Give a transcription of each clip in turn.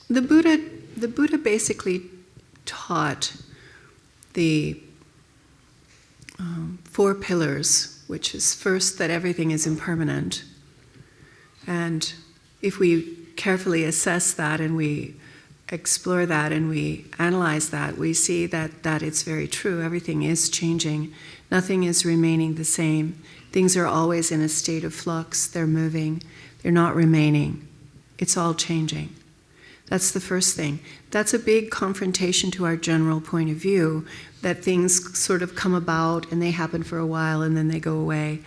The Buddha basically taught the 4 pillars, which is first that everything is impermanent. And if we carefully assess that and we explore that and we analyze that, we see that it's very true. Everything is changing. Nothing is remaining the same. Things are always in a state of flux. They're moving. They're not remaining. It's all changing. That's the first thing. That's a big confrontation to our general point of view, that things sort of come about and they happen for a while and then they go away.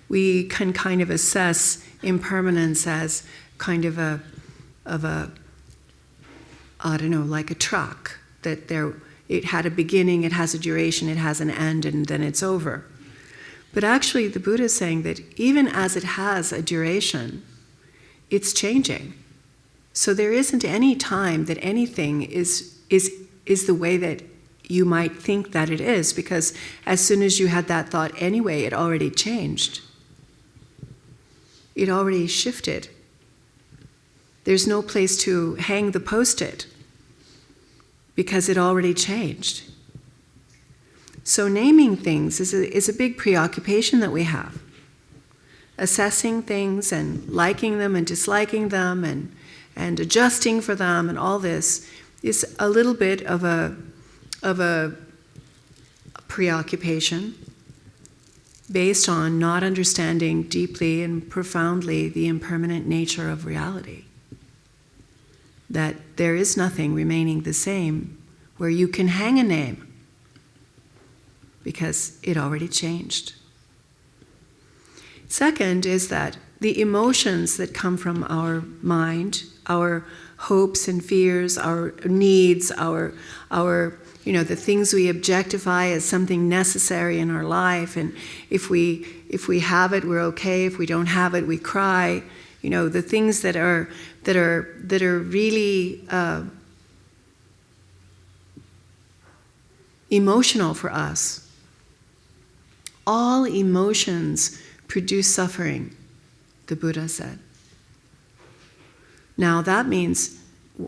We can kind of assess impermanence as kind of a I don't know, like a truck, that it had a beginning, it has a duration, it has an end, and then it's over. But actually the Buddha is saying that even as it has a duration, it's changing. So there isn't any time that anything is the way that you might think that it is, because as soon as you had that thought anyway, it already changed. It already shifted. There's no place to hang the post-it because it already changed. So naming things is a big preoccupation that we have. Assessing things and liking them and disliking them and adjusting for them and all this is a little bit of a preoccupation based on not understanding deeply and profoundly the impermanent nature of reality. That there is nothing remaining the same where you can hang a name because it already changed. Second is that the emotions that come from our mind, our hopes and fears, our needs, our the things we objectify as something necessary in our life, and if we have it, we're okay. If we don't have it, we cry. The things that are really emotional for us. All emotions produce suffering, the Buddha said. Now that means,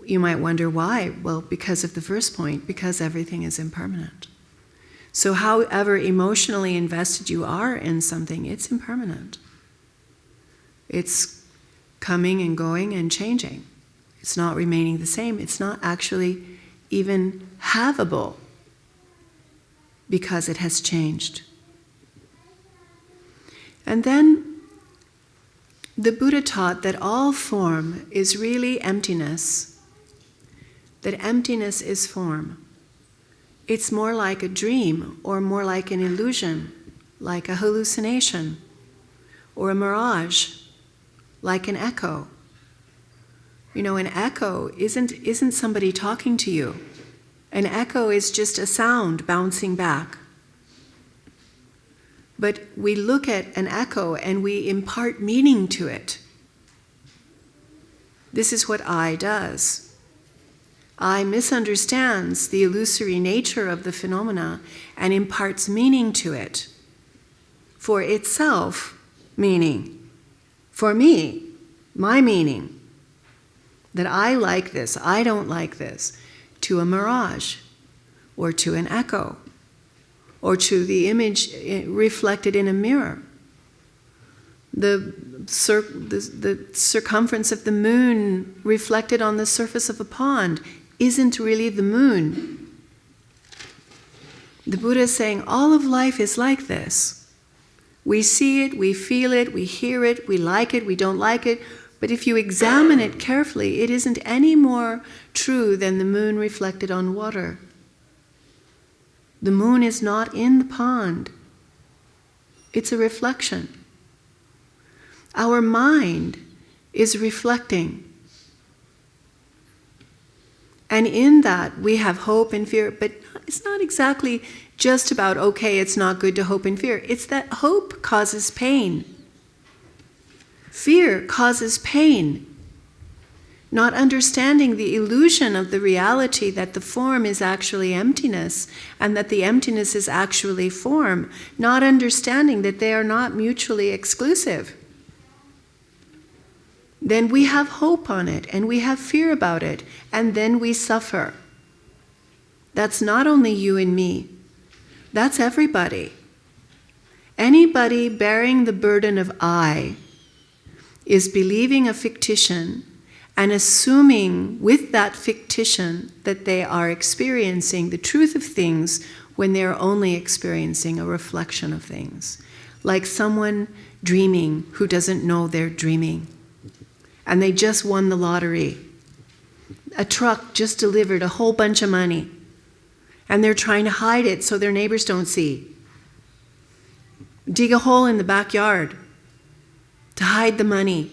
you might wonder why. Well, because of the first point, because everything is impermanent. So however emotionally invested you are in something, it's impermanent. It's coming and going and changing. It's not remaining the same. It's not actually even havable because it has changed. And then the Buddha taught that all form is really emptiness, that emptiness is form. It's more like a dream or more like an illusion, like a hallucination or a mirage, like an echo. An echo isn't somebody talking to you. An echo is just a sound bouncing back. But we look at an echo and we impart meaning to it. This is what I does. I misunderstands the illusory nature of the phenomena and imparts meaning to it. For itself, meaning. For me, my meaning. That I like this, I don't like this. To a mirage, or to an echo, or to the image reflected in a mirror. The circumference of the moon reflected on the surface of a pond isn't really the moon. The Buddha is saying all of life is like this. We see it, we feel it, we hear it, we like it, we don't like it, but if you examine it carefully, it isn't any more true than the moon reflected on water. The moon is not in the pond. It's a reflection. Our mind is reflecting. And in that, we have hope and fear, but it's not exactly just about, okay, it's not good to hope and fear. It's that hope causes pain. Fear causes pain. Not understanding the illusion of the reality that the form is actually emptiness and that the emptiness is actually form. Not understanding that they are not mutually exclusive. then we have hope on it, and we have fear about it, and then we suffer. That's not only you and me. That's everybody. Anybody bearing the burden of I is believing a fictition and assuming with that fictition that they are experiencing the truth of things when they're only experiencing a reflection of things. Like someone dreaming who doesn't know they're dreaming. And they just won the lottery. A truck just delivered a whole bunch of money. And they're trying to hide it so their neighbors don't see. Dig a hole in the backyard to hide the money.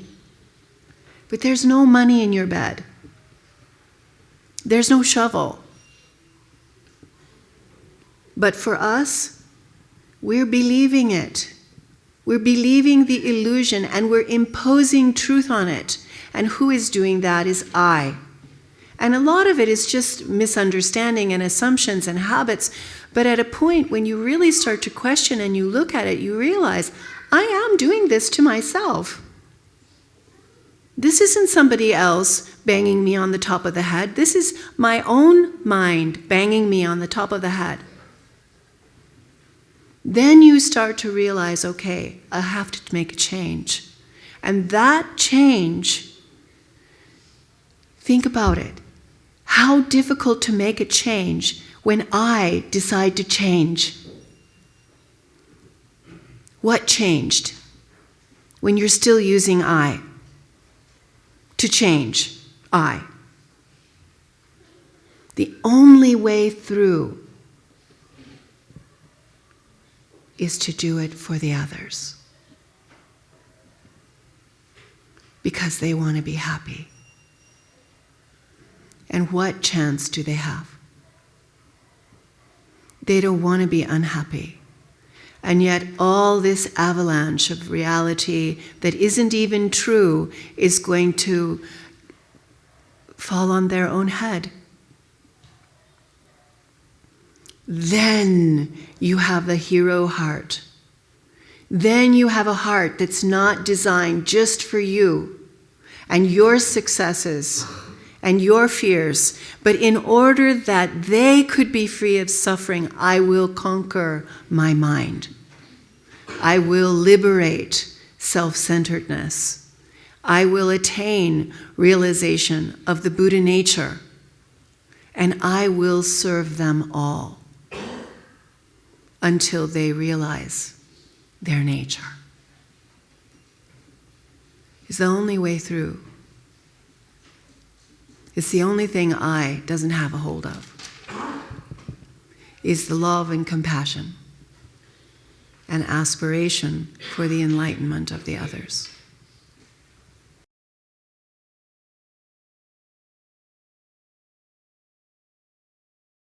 But there's no money in your bed. There's no shovel. But for us, we're believing it. We're believing the illusion and we're imposing truth on it. And who is doing that is I. And a lot of it is just misunderstanding and assumptions and habits. But at a point when you really start to question and you look at it, you realize, I am doing this to myself. This isn't somebody else banging me on the top of the head. This is my own mind banging me on the top of the head. Then you start to realize, okay, I have to make a change. And that change, think about it. How difficult to make a change when I decide to change. What changed? When you're still using I. To change, I. The only way through is to do it for the others. Because they want to be happy. And what chance do they have? They don't want to be unhappy. And yet all this avalanche of reality that isn't even true is going to fall on their own head. Then you have the hero heart. Then you have a heart that's not designed just for you and your successes and your fears, but in order that they could be free of suffering, I will conquer my mind. I will liberate self-centeredness. I will attain realization of the Buddha nature, and I will serve them all until they realize their nature. It's the only way through. It's the only thing I doesn't have a hold of. Is the love and compassion and aspiration for the enlightenment of the others.